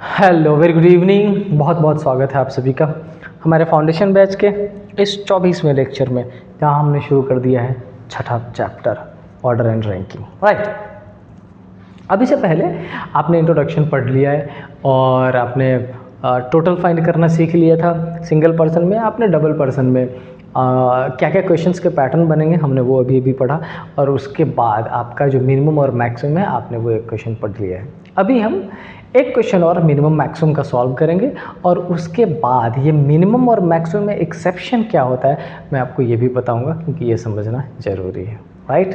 Hello very good evening. बहुत बहुत स्वागत है आप सभी का हमारे फाउंडेशन बैच के इस 24वें लेक्चर में, जहाँ हमने शुरू कर दिया है छठा chapter order and ranking. Right, अभी से पहले आपने इंट्रोडक्शन पढ़ लिया है और आपने टोटल फाइंड करना सीख लिया था। सिंगल पर्सन में, आपने डबल पर्सन में क्या क्या क्वेश्चंस के पैटर्न बनेंगे हमने वो अभी पढ़ा, और उसके बाद आपका जो मिनिमम और मैक्सिमम है आपने वो एक क्वेश्चन पढ़ लिया है। अभी हम एक क्वेश्चन और मिनिमम मैक्सिमम का सॉल्व करेंगे, और उसके बाद ये मिनिमम और मैक्सिमम में एक्सेप्शन क्या होता है मैं आपको ये भी बताऊंगा, क्योंकि ये समझना ज़रूरी है। राइट,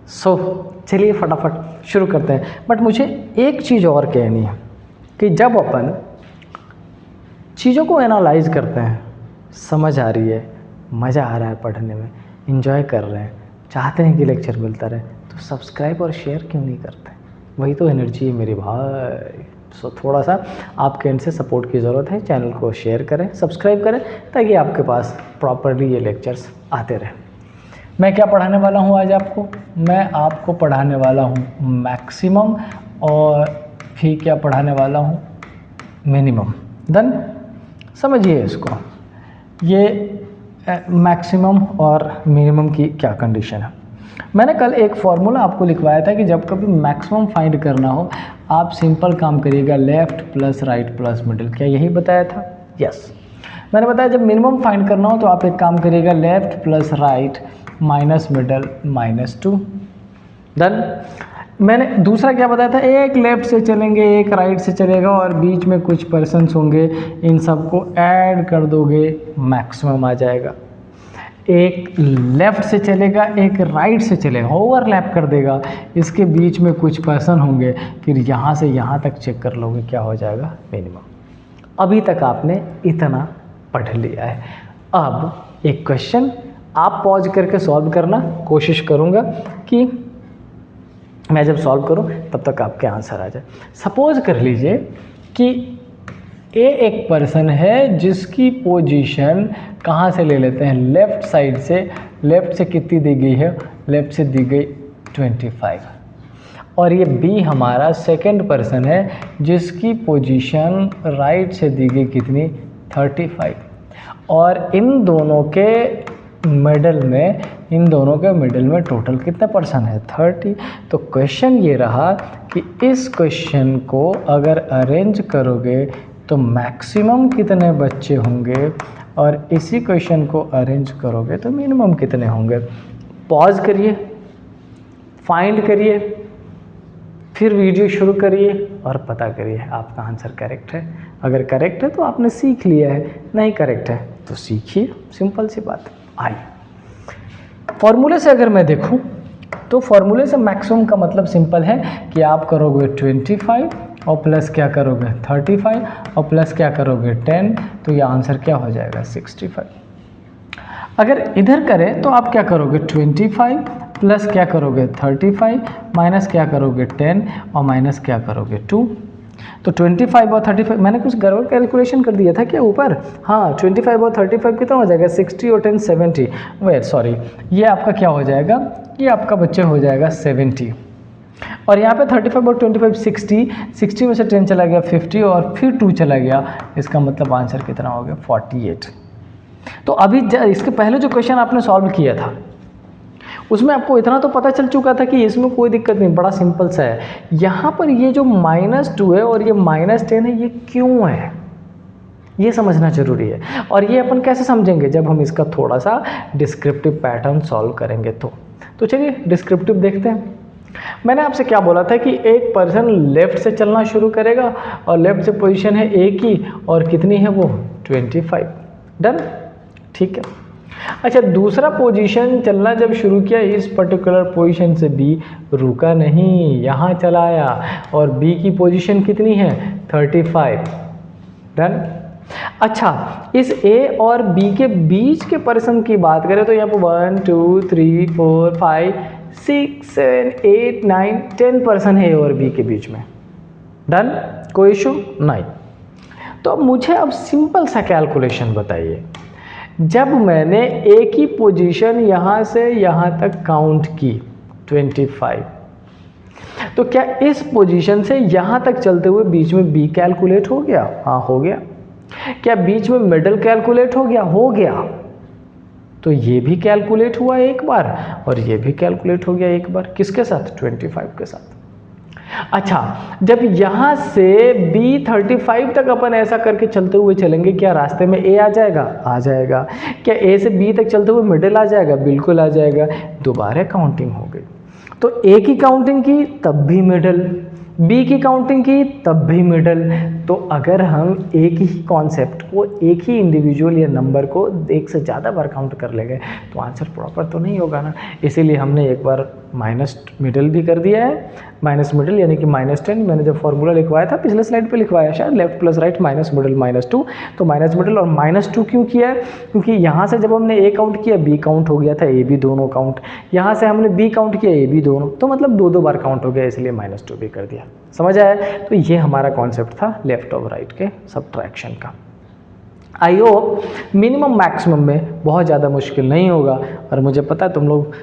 सो चलिए फटाफट शुरू करते हैं। बट मुझे एक चीज़ और कहनी है कि जब अपन चीज़ों को एनालाइज करते हैं, समझ आ रही है, मज़ा आ रहा है पढ़ने में, इंजॉय कर रहे हैं, चाहते हैं कि लेक्चर मिलता रहे, तो सब्सक्राइब और शेयर क्यों नहीं करते? वही तो एनर्जी है मेरे भाई। सो थोड़ा सा आपके एंड से सपोर्ट की ज़रूरत है। चैनल को शेयर करें, सब्सक्राइब करें, ताकि आपके पास प्रॉपरली ये लेक्चर्स आते रहें। मैं क्या पढ़ाने वाला हूँ आज आपको? मैं आपको पढ़ाने वाला हूँ मैक्सिमम, और भी क्या पढ़ाने वाला हूँ? मिनिमम। देन समझिए इसको, ये मैक्सिमम और मिनिमम की क्या कंडीशन है। मैंने कल एक फॉर्मूला आपको लिखवाया था कि जब कभी मैक्सिमम फाइंड करना हो आप सिंपल काम करिएगा, left plus right plus middle. क्या यही बताया था? यस, मैंने बताया जब मिनिमम फाइंड करना हो तो आप एक काम करिएगा, left plus right minus middle minus 2। Done. मैंने दूसरा क्या बताया था? एक लेफ़्ट से चलेंगे, एक राइट से चलेगा, और बीच में कुछ पर्सन्स होंगे, इन सबको ऐड कर दोगे, मैक्सिमम आ जाएगा। एक लेफ़्ट से चलेगा, एक राइट से चलेगा, ओवरलैप कर देगा, इसके बीच में कुछ पर्सन होंगे, फिर यहाँ से यहाँ तक चेक कर लोगे, क्या हो जाएगा? मिनिमम। अभी तक आपने इतना पढ़ लिया है। अब एक क्वेश्चन आप पॉज करके सॉल्व करना, कोशिश करूँगा कि मैं जब सॉल्व करूं तब तक आपके आंसर आ जाए। सपोज कर लीजिए कि ए एक पर्सन है जिसकी पोजीशन कहाँ से ले लेते हैं? लेफ़्ट साइड से। लेफ़्ट से कितनी दी गई है? लेफ़्ट से दी गई 25। और ये बी हमारा सेकंड पर्सन है जिसकी पोजीशन राइट से दी गई कितनी? 35। और इन दोनों के मिडल में टोटल कितने पर्सन है? 30। तो क्वेश्चन ये रहा कि इस क्वेश्चन को अगर अरेंज करोगे तो मैक्सिमम कितने बच्चे होंगे, और इसी क्वेश्चन को अरेंज करोगे तो मिनिमम कितने होंगे? पॉज करिए, फाइंड करिए, फिर वीडियो शुरू करिए और पता करिए आपका आंसर करेक्ट है। अगर करेक्ट है तो आपने सीख लिया है, नहीं करेक्ट है तो सीखिए, सिंपल सी बात। आइए फॉर्मूले से अगर मैं देखूं तो फॉर्मूले से मैक्सिमम का मतलब सिंपल है कि आप करोगे 25 और प्लस क्या करोगे? 35 और प्लस क्या करोगे? 10। तो ये आंसर क्या हो जाएगा? 65। अगर इधर करें तो आप क्या करोगे? 25 प्लस क्या करोगे? 35 माइनस क्या करोगे? 10 और माइनस क्या करोगे? 2। तो 25 और 35, मैंने कुछ गड़बड़ कैलकुलेशन कर दिया था क्या ऊपर? हाँ, 25 और 35 कितना हो जाएगा? 60 और 10 70। वेट सॉरी, ये आपका क्या हो जाएगा? ये आपका बच्चे हो जाएगा 70। और यहाँ पे 35 और 25 60 में से 10 चला गया 50, और फिर 2 चला गया, इसका मतलब आंसर कितना हो गया? 48। तो अभी इसके पहले जो क्वेश्चन आपने सॉल्व किया था उसमें आपको इतना तो पता चल चुका था कि इसमें कोई दिक्कत नहीं, बड़ा सिंपल सा है। यहाँ पर ये जो -2 है और ये -10 है, ये क्यों है ये समझना जरूरी है। और ये अपन कैसे समझेंगे? जब हम इसका थोड़ा सा डिस्क्रिप्टिव पैटर्न सॉल्व करेंगे तो चलिए डिस्क्रिप्टिव देखते हैं। मैंने आपसे क्या बोला था कि एक पर्सन लेफ़्ट से चलना शुरू करेगा, और लेफ़्ट से पोजीशन है ए की, और कितनी है वो? 25। डन, ठीक है। अच्छा, दूसरा पोजीशन चलना जब शुरू किया, इस पर्टिकुलर पोजीशन से बी रुका नहीं, यहाँ चला आया, और बी की पोजीशन कितनी है? 35। डन। अच्छा, इस ए और बी के बीच के पर्सन की बात करें तो यहाँ पर 1 2 3 4 5 6 7 8 9 10 पर्सन है ए और बी के बीच में। डन, कोई इशू नहीं। तो मुझे अब सिंपल सा कैलकुलेशन बताइए, जब मैंने ए की पोजीशन यहाँ से यहाँ तक काउंट की 25, तो क्या इस पोजीशन से यहाँ तक चलते हुए बीच में बी कैलकुलेट हो गया? हाँ हो गया। क्या बीच में मिडल कैलकुलेट हो गया? हो गया। तो ये भी कैलकुलेट हुआ एक बार और ये भी कैलकुलेट हो गया एक बार। किसके साथ? 25 के साथ। अच्छा, जब यहाँ से B35 तक अपन ऐसा करके चलते हुए चलेंगे, क्या रास्ते में A आ जाएगा? आ जाएगा। क्या A से B तक चलते हुए मिडिल आ जाएगा? बिल्कुल आ जाएगा। दोबारा काउंटिंग हो गई। तो A की काउंटिंग की तब भी मिडल, B की काउंटिंग की तब भी मिडल। तो अगर हम एक ही कॉन्सेप्ट को, एक ही इंडिविजुअल या नंबर को एक से ज़्यादा बार काउंट कर लेंगे तो आंसर प्रॉपर तो नहीं होगा ना। इसीलिए हमने एक बार माइनस मिडल भी कर दिया है। माइनस मिडल यानी कि -10, मैंने जब फॉर्मूला लिखवाया था पिछले स्लाइड पे लिखवाया शायद, left plus right minus middle -2। तो माइनस मिडल और -2 क्यों किया है? क्योंकि यहाँ से जब हमने A काउंट किया B काउंट हो गया था, A B दोनों काउंट। यहाँ से हमने B काउंट किया, A B दोनों, तो मतलब दो बार काउंट हो गया, इसलिए -2 भी कर दिया। समझ आया? तो ये हमारा कॉन्सेप्ट था लेफ्ट और राइट के सब्ट्रैक्शन का। आई होप मिनिमम मैक्सिमम में बहुत ज़्यादा मुश्किल नहीं होगा। और मुझे पता है तुम लोग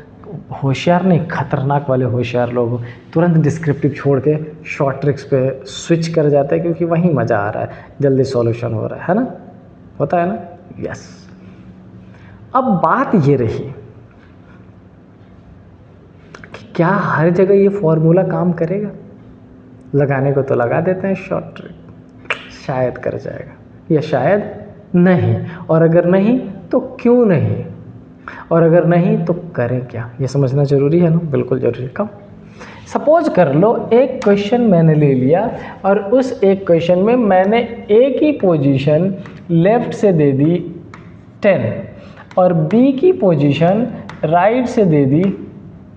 होशियार नहीं, खतरनाक वाले होशियार लोग तुरंत डिस्क्रिप्टिव छोड़ के शॉर्ट ट्रिक्स पे स्विच कर जाते हैं, क्योंकि वहीं मज़ा आ रहा है, जल्दी सॉल्यूशन हो रहा है ना? होता है ना? यस। अब बात ये रही कि क्या हर जगह ये फॉर्मूला काम करेगा? लगाने को तो लगा देते हैं शॉर्ट ट्रिक, शायद कर जाएगा या शायद नहीं। और अगर नहीं तो क्यों नहीं? और अगर नहीं तो करें क्या? ये समझना जरूरी है ना? बिल्कुल जरूरी है। कब सपोज कर लो एक क्वेश्चन मैंने ले लिया और उस एक क्वेश्चन में मैंने ए की पोजीशन लेफ्ट से दे दी 10 और बी की पोजीशन राइट से दे दी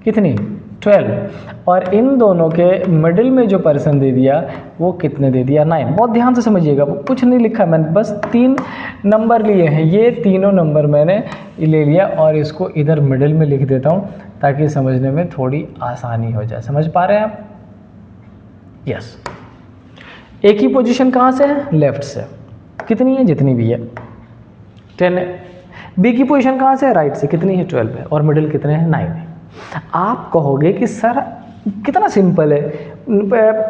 कितनी? 12। और इन दोनों के मिडिल में जो पर्सन दे दिया वो कितने दे दिया? 9। बहुत ध्यान से समझिएगा, कुछ नहीं लिखा मैंने, बस 3 नंबर लिए हैं। ये तीनों नंबर मैंने ले लिया और इसको इधर मिडिल में लिख देता हूँ ताकि समझने में थोड़ी आसानी हो जाए। समझ पा रहे हैं आप? यस। एक ही पोजीशन कहाँ से है? लेफ्ट से। कितनी है? जितनी भी है, 10 है। बी की पोजीशन कहाँ से है? राइट से। कितनी है? 12 है। और मिडिल कितने हैं? 9 है। आप कहोगे कि सर कितना सिंपल है,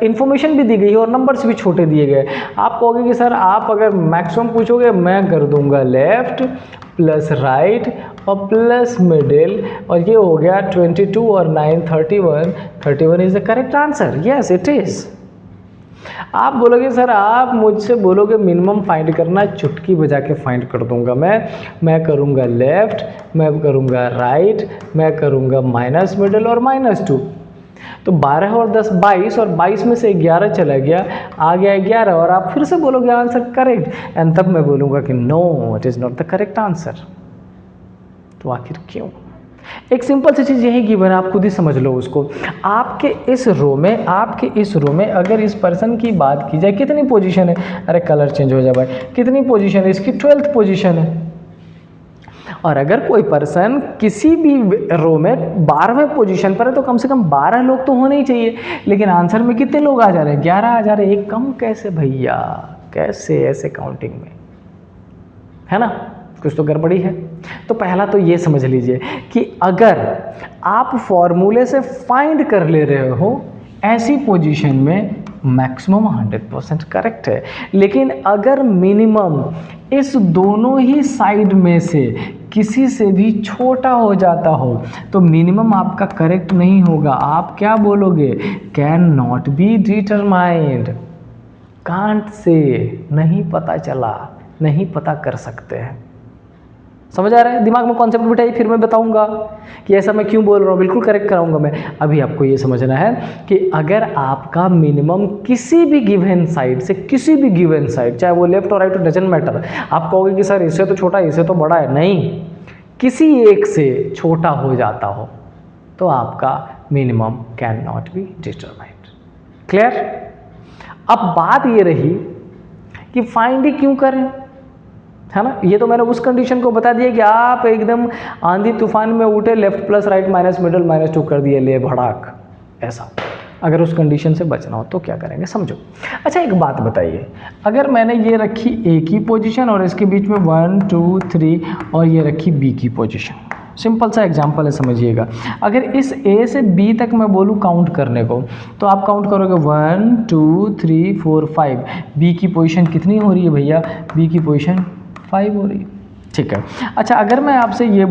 इंफॉर्मेशन भी दी गई है और नंबर्स भी छोटे दिए गए। आप कहोगे कि सर आप अगर मैक्सिमम पूछोगे मैं कर दूंगा लेफ्ट प्लस राइट और प्लस मिडिल, और ये हो गया 22 और 9 31। 31 is the correct answer. Yes it is. आप बोलोगे सर आप मुझसे बोलोगे मिनिमम फाइंड करना, चुटकी बजा के फाइंड कर दूंगा मैं करूंगा लेफ्ट, मैं करूंगा राइट, मैं करूंगा माइनस मिडिल और -2। तो 12 और 10 22 और 22 में से 11 चला गया, आ गया 11 और आप फिर से बोलोगे आंसर करेक्ट, एंड तब मैं बोलूँगा कि no it is not the correct answer. तो आखिर क्यों? एक सिंपल सी चीज़ यही गिवन है, आप खुद ही समझ लो उसको। आपके इस रो में अगर इस पर्सन की बात की जाए, कितनी पोजीशन है? अरे कलर चेंज हो जाए भाई, कितनी पोजीशन है इसकी? 12th पोजीशन है। और अगर कोई पर्सन किसी भी रो में 12वें पोजीशन पर है तो कम से कम 12 लोग तो होने ही चाहिए, लेकिन आंसर में कितने लोग आ जा रहे हैं? 11 आ जा रहे हैं। एक कम कैसे भैया? कैसे ऐसे काउंटिंग में? है ना, कुछ तो गड़बड़ी है। तो पहला तो ये समझ लीजिए कि अगर आप फॉर्मूले से फाइंड कर ले रहे हो ऐसी पोजीशन में मैक्सिमम 100% करेक्ट है, लेकिन अगर मिनिमम इस दोनों ही साइड में से किसी से भी छोटा हो जाता हो तो मिनिमम आपका करेक्ट नहीं होगा। आप क्या बोलोगे? Can not be determined, can't say, नहीं पता चला, नहीं पता कर सकते हैं। समझ आ रहा है? दिमाग में कॉन्सेप्ट बिठाइए, फिर मैं बताऊंगा कि ऐसा मैं क्यों बोल रहा हूँ, बिल्कुल करेक्ट कराऊंगा मैं। अभी आपको ये समझना है कि अगर आपका मिनिमम किसी भी गिवन साइड से, किसी भी गिवन साइड, चाहे वो लेफ्ट और राइट, डजंट मैटर। आप कहोगे कि सर इससे तो छोटा, इससे तो बड़ा है, नहीं, किसी एक से छोटा हो जाता हो तो आपका minimum can not be determined. Clear? अब बात ये रही कि फाइंड ही क्यों करें, है ना? ये तो मैंने उस कंडीशन को बता दिया कि आप एकदम आंधी तूफान में उठे, left plus right minus middle -2 कर दिए, ले भड़ाक, ऐसा। अगर उस कंडीशन से बचना हो तो क्या करेंगे, समझो। अच्छा एक बात बताइए, अगर मैंने ये रखी ए की पोजीशन और इसके बीच में 1 2 3 और ये रखी बी की पोजीशन, सिंपल सा एग्जांपल है, समझिएगा। अगर इस ए से बी तक मैं बोलूँ काउंट करने को, तो आप काउंट करोगे 1 2 3 4 5। बी की पोजीशन कितनी हो रही है भैया? बी की पोजीशन 5 हो रही है, ठीक है। अच्छा, अगर मैं आपसे ये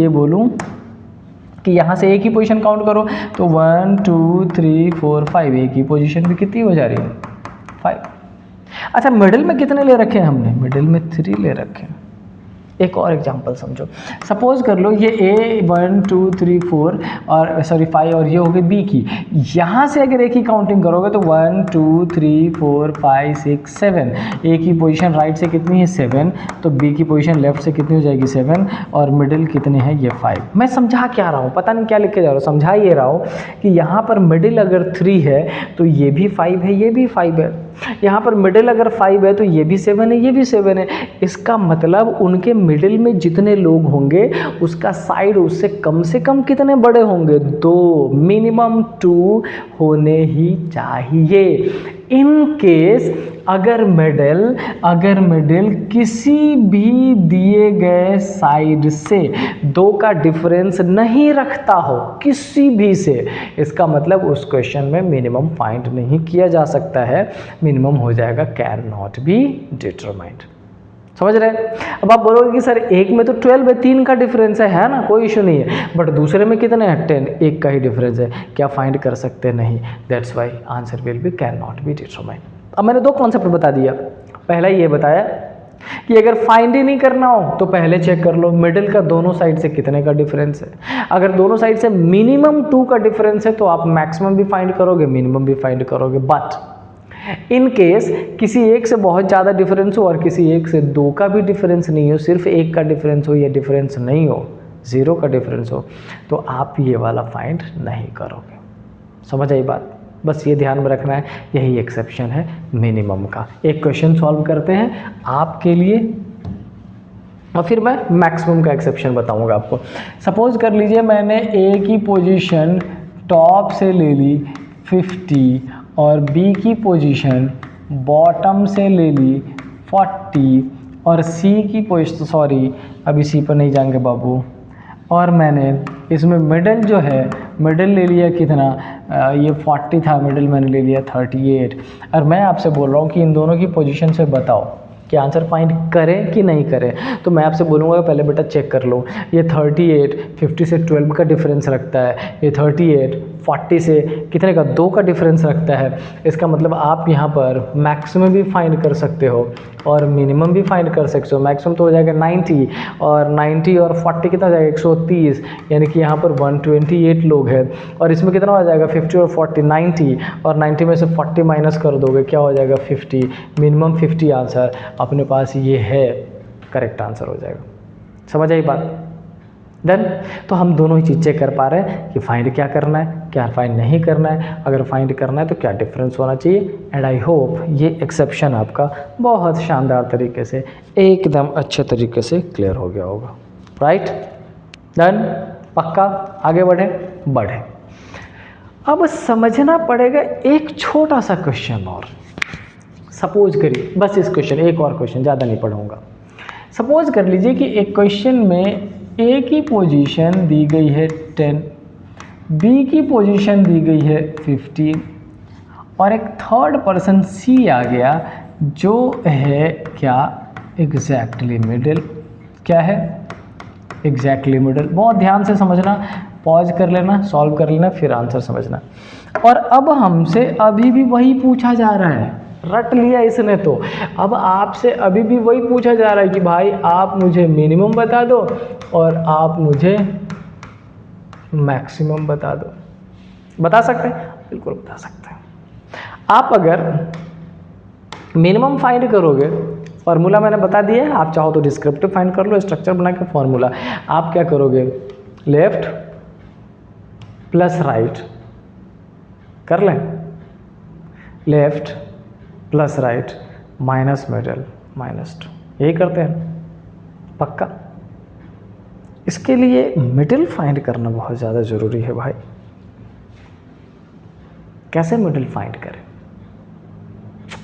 बोलूँ कि यहाँ से ए की पोजीशन काउंट करो, तो 1 2 3 4 5, ए की पोजीशन भी कितनी हो जा रही है? 5। अच्छा, मिडिल में कितने ले रखे हैं हमने? मिडिल में 3 ले रखे हैं। एक और एग्जांपल समझो, सपोज कर लो ये ए 1 2 3 4 और 5 और ये हो गई बी की। यहाँ से अगर ए की काउंटिंग करोगे तो 1 2 3 4 5 6 7। ए की पोजीशन राइट से कितनी है? 7। तो बी की पोजीशन लेफ्ट से कितनी हो जाएगी? 7। और मिडिल कितने हैं? ये 5। मैं समझा क्या रहा हूँ? पता नहीं क्या लिख के जा रहा हूँ, समझा ये रहा हूँ कि यहाँ पर मिडिल अगर 3 है तो ये भी 5 है, ये भी 5 है। यहाँ पर मिडिल अगर 5 है तो ये भी 7 है, ये भी 7 है। इसका मतलब उनके मिडिल में जितने लोग होंगे उसका साइड उससे कम से कम कितने बड़े होंगे? 2, मिनिमम 2 होने ही चाहिए। इन केस अगर मिडिल किसी भी दिए गए साइड से 2 का डिफरेंस नहीं रखता हो, किसी भी से, इसका मतलब उस क्वेश्चन में मिनिमम फाइंड नहीं किया जा सकता है, मिनिमम हो जाएगा कैन नॉट बी डिटरमाइंड। समझ रहे हैं? अब आप बोलोगे कि सर एक में तो 12 है, 3 का डिफरेंस है ना, कोई इशू नहीं है, बट दूसरे में कितने हैं? 10, एक का ही डिफरेंस है, क्या फाइंड कर सकते? नहीं। That's why answer will be can not be determined. अब मैंने 2 कॉन्सेप्ट बता दिया। पहला ये बताया कि अगर फाइंड ही नहीं करना हो तो पहले चेक कर लो मिडिल का दोनों साइड से कितने का डिफरेंस है। अगर दोनों साइड से मिनिमम 2 का डिफरेंस है तो आप मैक्सिमम भी फाइंड करोगे, मिनिमम भी फाइंड करोगे। बट इन केस किसी एक से बहुत ज़्यादा डिफरेंस हो और किसी एक से 2 का भी डिफरेंस नहीं हो, सिर्फ 1 का डिफरेंस हो या डिफरेंस नहीं हो, 0 का डिफरेंस हो, तो आप ये वाला फाइंड नहीं करोगे। समझ आई बात? बस ये ध्यान में रखना है, यही एक्सेप्शन है मिनिमम का। एक क्वेश्चन सॉल्व करते हैं आपके लिए और फिर मैं मैक्सिमम का एक्सेप्शन बताऊंगा आपको। सपोज कर लीजिए मैंने ए की पोजीशन टॉप से ले ली 50 और बी की पोजीशन बॉटम से ले ली 40 और सी की पोजीशन, सॉरी अभी सी पर नहीं जाएंगे बाबू, और मैंने इसमें मिडिल जो है, मिडिल ले लिया कितना, ये 40 था, मिडिल मैंने ले लिया 38। और मैं आपसे बोल रहा हूँ कि इन दोनों की पोजीशन से बताओ कि आंसर फाइंड करें कि नहीं करें। तो मैं आपसे बोलूँगा पहले बेटा चेक कर लो, ये 38 50 से 12 का डिफरेंस रखता है, ये 38 40 से कितने का? 2 का डिफरेंस रखता है। इसका मतलब आप यहाँ पर मैक्सिमम भी फाइंड कर सकते हो और मिनिमम भी फाइंड कर सकते हो। मैक्सिमम तो हो जाएगा 90 और 90 और 40 कितना हो जाएगा? 130, यानी कि यहाँ पर 128 लोग हैं और इसमें कितना हो जाएगा? 50 और 40 90, और 90 में से 40 माइनस कर दोगे, क्या हो जाएगा? 50। मिनिमम 50 आंसर अपने पास ये है, करेक्ट आंसर हो जाएगा। समझ आई बात? देन तो हम दोनों ही चीज़ चेक कर पा रहे हैं कि फाइंड क्या करना है, क्या फाइंड नहीं करना है, अगर फाइंड करना है तो क्या डिफरेंस होना चाहिए। एंड आई होप ये एक्सेप्शन आपका बहुत शानदार तरीके से, एकदम अच्छे तरीके से क्लियर हो गया होगा। राइट? डन? पक्का? आगे बढ़े। अब समझना पड़ेगा एक छोटा सा क्वेश्चन और। सपोज करिए, बस इस क्वेश्चन, एक और क्वेश्चन, ज़्यादा नहीं पढ़ाऊँगा। सपोज कर लीजिए कि एक क्वेश्चन में ए की पोजीशन दी गई है 10, बी की पोजीशन दी गई है 15 और एक थर्ड पर्सन सी आ गया जो है क्या? Exactly middle. क्या है? Exactly middle. बहुत ध्यान से समझना, पॉज कर लेना, सॉल्व कर लेना, फिर आंसर समझना। और अब हमसे अभी भी वही पूछा जा रहा है, रट लिया इसने तो। अब आपसे अभी भी वही पूछा जा रहा है कि भाई आप मुझे मिनिमम बता दो और आप मुझे मैक्सिमम बता दो। बता सकते हैं? बिल्कुल बता सकते हैं। आप अगर मिनिमम फाइंड करोगे, फार्मूला मैंने बता दिया है, आप चाहो तो डिस्क्रिप्टिव फाइंड कर लो, स्ट्रक्चर बना के फार्मूला। आप क्या करोगे? लेफ्ट प्लस राइट कर लें, left plus right minus middle minus 2, यही करते हैं। पक्का? इसके लिए मिडिल फाइंड करना बहुत ज़्यादा ज़रूरी है भाई। कैसे मिडिल फाइंड करें?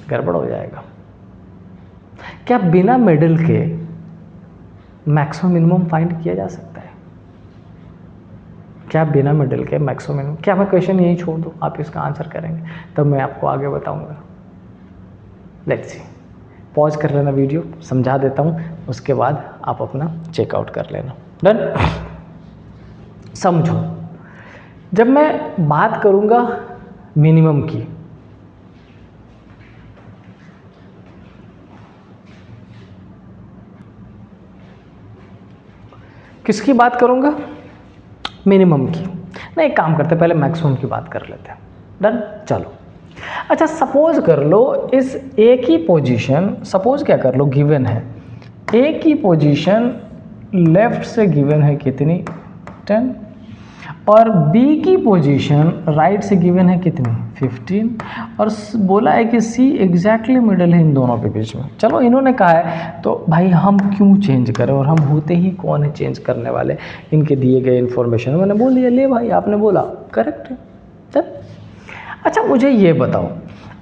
गड़बड़ हो जाएगा। क्या बिना मिडिल के मैक्सिमम मिनिमम फाइंड किया जा सकता है क्या बिना मिडिल के मैक्सिमम मिनिमम? क्या मैं क्वेश्चन यही छोड़ दूँ, आप इसका आंसर करेंगे तब मैं आपको आगे बताऊंगा। लेट्स सी, पॉज कर लेना वीडियो, समझा देता हूँ, उसके बाद आप अपना चेकआउट कर लेना। डन? समझो, जब मैं बात करूँगा मिनिमम की, किसकी बात करूँगा? मिनिमम की। नहीं, एक काम करते पहले मैक्सिमम की बात कर लेते हैं। डन? चलो, अच्छा सपोज कर लो इस ए की पोजीशन, सपोज क्या कर लो, गिवन है ए की पोजीशन लेफ्ट से गिवन है कितनी, 10, और बी की पोजीशन राइट से गिवन है कितनी, 15, और बोला है कि सी एग्जैक्टली मिडल है इन दोनों के बीच में। चलो इन्होंने कहा है तो भाई हम क्यों चेंज करें, और हम होते ही कौन है चेंज करने वाले, इनके दिए गए इन्फॉर्मेशन मैंने बोल दिया, ले भाई आपने बोला करेक्ट है। चल अच्छा मुझे ये बताओ,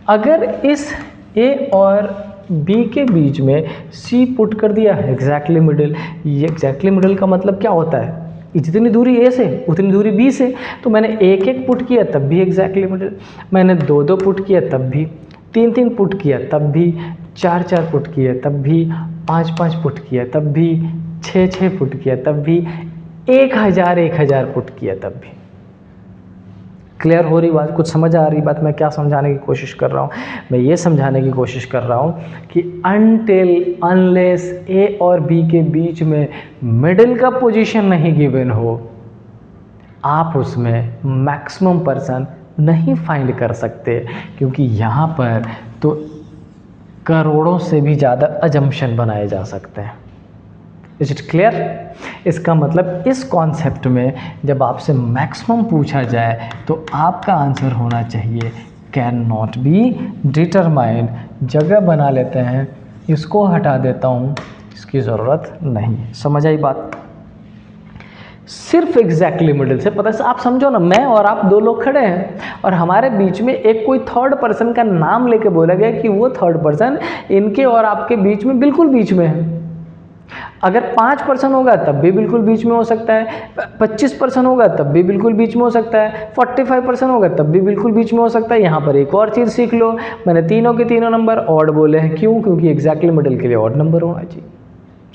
अगर इस ए और बी के बीच में सी पुट कर दिया एग्जैक्टली मिडल, ये एग्जैक्टली मिडल का मतलब क्या होता है, जितनी दूरी ए से उतनी दूरी बी से, तो मैंने एक एक पुट किया तब भी एग्जैक्टली मिडल, मैंने दो दो पुट किया तब भी, तीन तीन पुट किया तब भी, चार चार पुट किया तब भी, पाँच पाँच पुट किया तब भी, छः छः पुट किया तब भी, 1000 पुट किया तब भी। क्लियर हो रही बात? कुछ समझ आ रही बात? मैं क्या समझाने की कोशिश कर रहा हूँ? मैं ये समझाने की कोशिश कर रहा हूँ कि अनटिल अनलेस ए और बी के बीच में मिडिल का पोजीशन नहीं गिवन हो, आप उसमें मैक्सिमम पर्सन नहीं फाइंड कर सकते, क्योंकि यहाँ पर तो करोड़ों से भी ज़्यादा अजम्पशन बनाए जा सकते हैं। Is it clear? इसका मतलब इस कॉन्सेप्ट में जब आपसे मैक्सिमम पूछा जाए तो आपका आंसर होना चाहिए कैन नॉट बी डिटरमाइंड। जगह बना लेते हैं, इसको हटा देता हूँ, इसकी ज़रूरत नहीं है। समझ आई बात? सिर्फ एग्जैक्टली मिडिल से पता है, आप समझो ना, मैं और आप दो लोग खड़े हैं और हमारे बीच में एक कोई थर्ड पर्सन का नाम लेके बोला गया कि वो थर्ड पर्सन इनके और आपके बीच में बिल्कुल बीच में है। अगर 5% होगा तब भी बिल्कुल बीच में हो सकता है, 25% होगा तब भी बिल्कुल बीच में हो सकता है, 45% होगा तब भी बिल्कुल बीच में हो सकता है। यहाँ पर एक और चीज़ सीख लो, मैंने तीनों के तीनों नंबर ऑड बोले हैं, क्यों? क्योंकि एग्जैक्टली मिडिल के लिए ऑड नंबर होना चाहिए।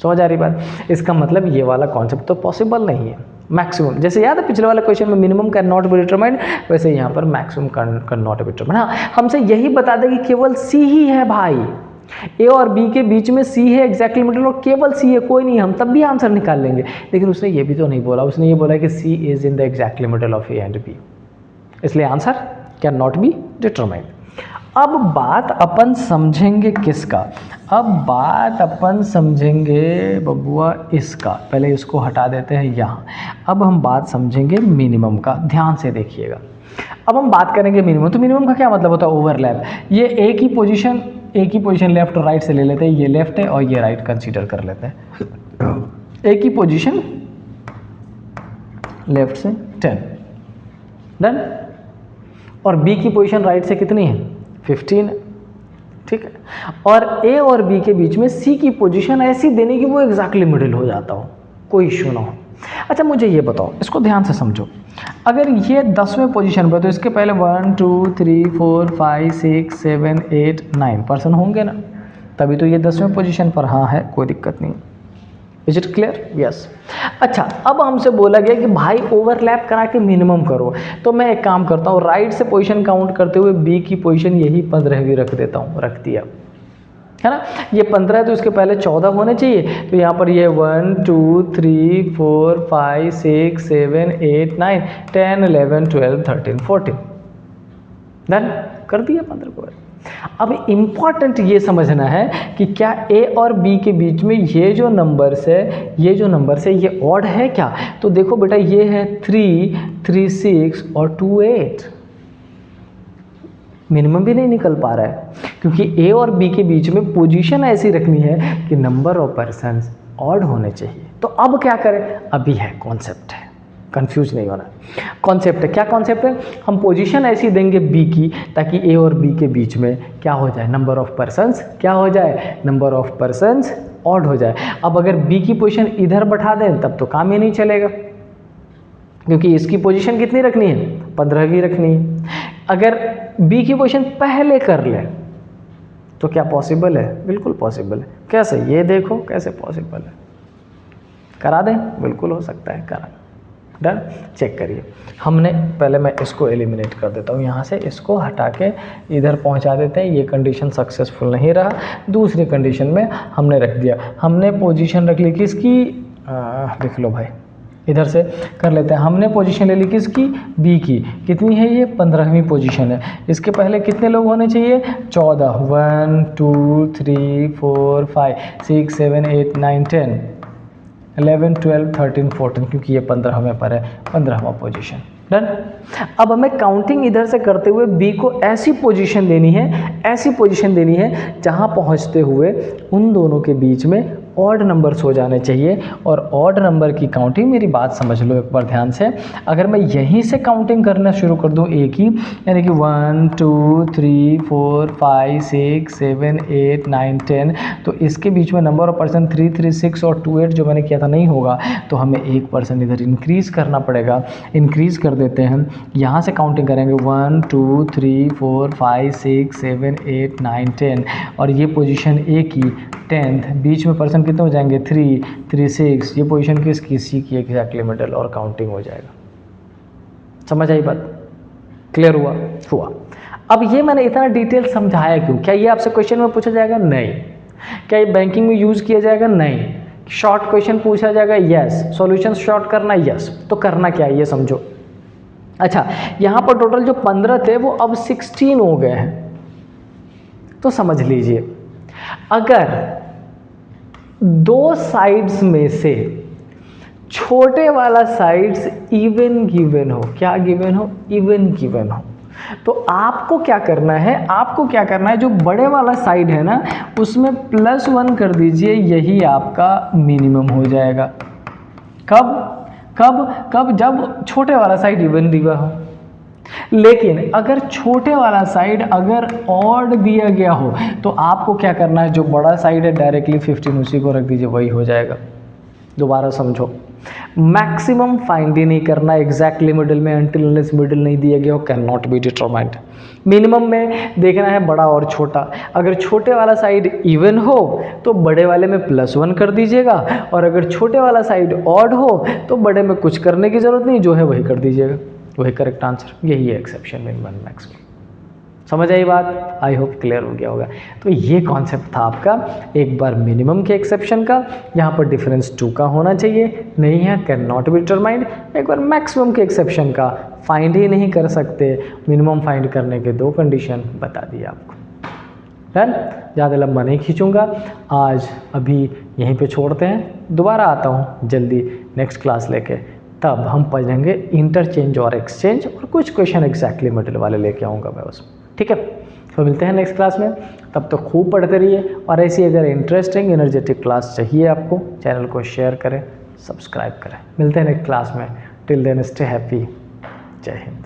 समझ आ रही बात? इसका मतलब ये वाला कॉन्सेप्ट तो पॉसिबल नहीं है। मैक्सिमम, जैसे याद है पिछले वाले क्वेश्चन में minimum can not be determined, वैसे यहाँ पर maximum can not be determined. हाँ, हमसे यही बता दें कि केवल सी ही है भाई, ए और बी के बीच में सी है एग्जैक्टली मिडिल, और केवल सी है, कोई नहीं, हम तब भी आंसर निकाल लेंगे। लेकिन उसने ये भी तो नहीं बोला, उसने ये बोला कि C is in the exactly middle of A and B, इसलिए answer can not be determined. अब बात अपन समझेंगे किसका? अब बात अपन समझेंगे बबुआ इसका। पहले इसको हटा देते हैं यहाँ। अब हम बात समझेंगे मिनिमम का। ध्यान से देखिएगा, अब हम बात करेंगे मिनिमम। तो मिनिमम का क्या मतलब होता है? ओवरलैप। ये एक ही पोजीशन लेफ्ट और राइट से ले लेते हैं, ये लेफ्ट है और ये राइट कंसीडर कर लेते हैं। एक ही पोजीशन लेफ्ट से 10, डन। और बी की पोजीशन राइट से कितनी है? 15, ठीक है। और ए और बी के बीच में सी की पोजीशन ऐसी देने की वो एग्जैक्टली मिडिल हो जाता हो, कोई इशू ना हो। अच्छा मुझे ये बताओ, इसको ध्यान से समझो। अगर ये 10वें पोजीशन पर, तो इसके पहले 1 2 3 4 5 6 7 8 9 पर्सन होंगे ना, तभी तो ये 10वें पोजीशन पर हाँ है, कोई दिक्कत नहीं। Is it clear? यस। अच्छा, अब हमसे बोला गया कि भाई ओवरलैप करा के मिनिमम करो, तो मैं एक काम करता हूँ, राइट से पोजीशन काउंट करते हुए बी की पोजीशन यही 15वीं रख देता हूँ, रख दिया है ना। ये 15 है तो इसके पहले 14 होने चाहिए, तो यहाँ पर ये 1 2 3 4 5 6 7 8 9 10 11 12 13 14, डन कर दिया 15 को। अब इम्पॉर्टेंट ये समझना है कि क्या ए और बी के बीच में ये जो नंबर्स है ये ऑड है क्या? तो देखो बेटा, ये है 3 3 6 और 2 8, मिनिमम भी नहीं निकल पा रहा है, क्योंकि ए और बी के बीच में पोजीशन ऐसी रखनी है कि नंबर ऑफ पर्सन्स ऑड होने चाहिए। तो अब क्या करें? अभी है कॉन्सेप्ट है, कंफ्यूज नहीं होना। कॉन्सेप्ट है, क्या कॉन्सेप्ट है? हम पोजीशन ऐसी देंगे बी की ताकि ए और बी के बीच में क्या हो जाए? नंबर ऑफ पर्सन्स क्या हो जाए? नंबर ऑफ पर्सन्स ऑड हो जाए। अब अगर बी की पोजीशन इधर बैठा दें तब तो काम ही नहीं चलेगा, क्योंकि इसकी पोजीशन कितनी रखनी है, 15वीं रखनी है। अगर बी की पोजीशन पहले कर ले तो क्या पॉसिबल है? बिल्कुल पॉसिबल है। कैसे? ये देखो कैसे पॉसिबल है। करा दें? बिल्कुल हो सकता है, करा। डन? चेक करिए। हमने पहले मैं इसको एलिमिनेट कर देता हूँ, यहाँ से इसको हटा के इधर पहुँचा देते हैं। ये कंडीशन सक्सेसफुल नहीं रहा। दूसरी कंडीशन में हमने रख दिया, हमने पोजीशन रख ली किसकी, लिख लो भाई, इधर से कर लेते हैं। हमने पोजीशन ले ली किसकी, बी की। कितनी है ये? 15वीं पोजीशन है। इसके पहले कितने लोग होने चाहिए? 14। 1 2 3 4 5 6 7 8 9 10 11 12 13 14, क्योंकि ये 15वें पर है, 15वां पोजीशन। डन? अब हमें काउंटिंग इधर से करते हुए बी को ऐसी पोजीशन देनी है, ऐसी पोजीशन देनी है जहां पहुंचते हुए उन दोनों के बीच में ऑड नंबर्स हो जाने चाहिए। और ऑड नंबर की काउंटिंग, मेरी बात समझ लो एक बार ध्यान से, अगर मैं यहीं से काउंटिंग करना शुरू कर दूं एक ही, यानी कि 1 2 3 4 5 6 7 8 9 10, तो इसके बीच में नंबर ऑफ पर्सन 3 3 6 और 2 8 जो मैंने किया था नहीं होगा, तो हमें 1% इधर इंक्रीज़ करना पड़ेगा। इंक्रीज़ कर देते हैं, यहाँ से काउंटिंग करेंगे 1 2 3 4 5 6 7 8 9 10, और ये पोजीशन ए की 10th, बीच में पर्सन कितने हो जाएंगे 3 3 6, ये पोजीशन किसकी, सी की एग्जैक्टली मिडल, और काउंटिंग हो जाएगा। समझ आई बात? क्लियर हुआ? हुआ। अब ये मैंने इतना डिटेल समझाया क्यों? क्या ये आपसे क्वेश्चन में पूछा जाएगा? नहीं। क्या ये बैंकिंग में यूज किया जाएगा? नहीं। शॉर्ट क्वेश्चन पूछा जाएगा? यस। सॉल्यूशन शॉर्ट करना? यस। तो करना क्या है ये समझो। अच्छा, यहाँ पर टोटल जो 15 थे वो अब 16 हो गए हैं। तो समझ लीजिए, अगर दो साइड्स में से छोटे वाला साइड्स इवन गिवन हो, क्या गिवन हो? इवन गिवन हो, तो आपको क्या करना है, आपको क्या करना है, जो बड़े वाला साइड है ना उसमें +1 कर दीजिए, यही आपका मिनिमम हो जाएगा। कब कब कब? जब छोटे वाला साइड इवन दिया हो। लेकिन अगर छोटे वाला साइड अगर ऑड दिया गया हो तो आपको क्या करना है, जो बड़ा साइड है डायरेक्टली 15 उसी को रख दीजिए, वही हो जाएगा। दोबारा समझो, मैक्सिमम फाइंड ही नहीं करना एग्जैक्टली मिडिल में, अनटिल अनलेस मिडिल नहीं दिया गया हो, can not be determined. Minimum में देखना है बड़ा और छोटा। अगर छोटे वाला साइड इवन हो तो बड़े वाले में +1 कर दीजिएगा, और अगर छोटे वाला साइड ऑड हो तो बड़े में कुछ करने की जरूरत नहीं, जो है वही कर दीजिएगा, वही करेक्ट आंसर। यही है एक्सेप्शन, मिनिमम मैक्सिमम। समझ आई बात? आई होप क्लियर हो गया होगा। तो ये कॉन्सेप्ट था आपका, एक बार मिनिमम के एक्सेप्शन का, यहाँ पर डिफरेंस 2 का होना चाहिए, नहीं है कैन नॉट बी डिटरमाइंड। एक बार मैक्सिमम के एक्सेप्शन का, फाइंड ही नहीं कर सकते, मिनिमम फाइंड करने के 2 कंडीशन बता दिए आपको। डन? ज़्यादा लंबा नहीं खींचूंगा आज, अभी यहीं पे छोड़ते हैं। दोबारा आता हूँ जल्दी नेक्स्ट क्लास लेके, तब हम पढ़ेंगे इंटरचेंज और एक्सचेंज, और कुछ क्वेश्चन एग्जैक्टली मिडिल वाले लेके आऊँगा मैं उसमें। ठीक है, तो मिलते हैं नेक्स्ट क्लास में। तब तो खूब पढ़ते रहिए, और ऐसी अगर इंटरेस्टिंग एनर्जेटिक क्लास चाहिए आपको, चैनल को शेयर करें, सब्सक्राइब करें। मिलते हैं नेक्स्ट क्लास में। Till then stay happy. जय हिंद।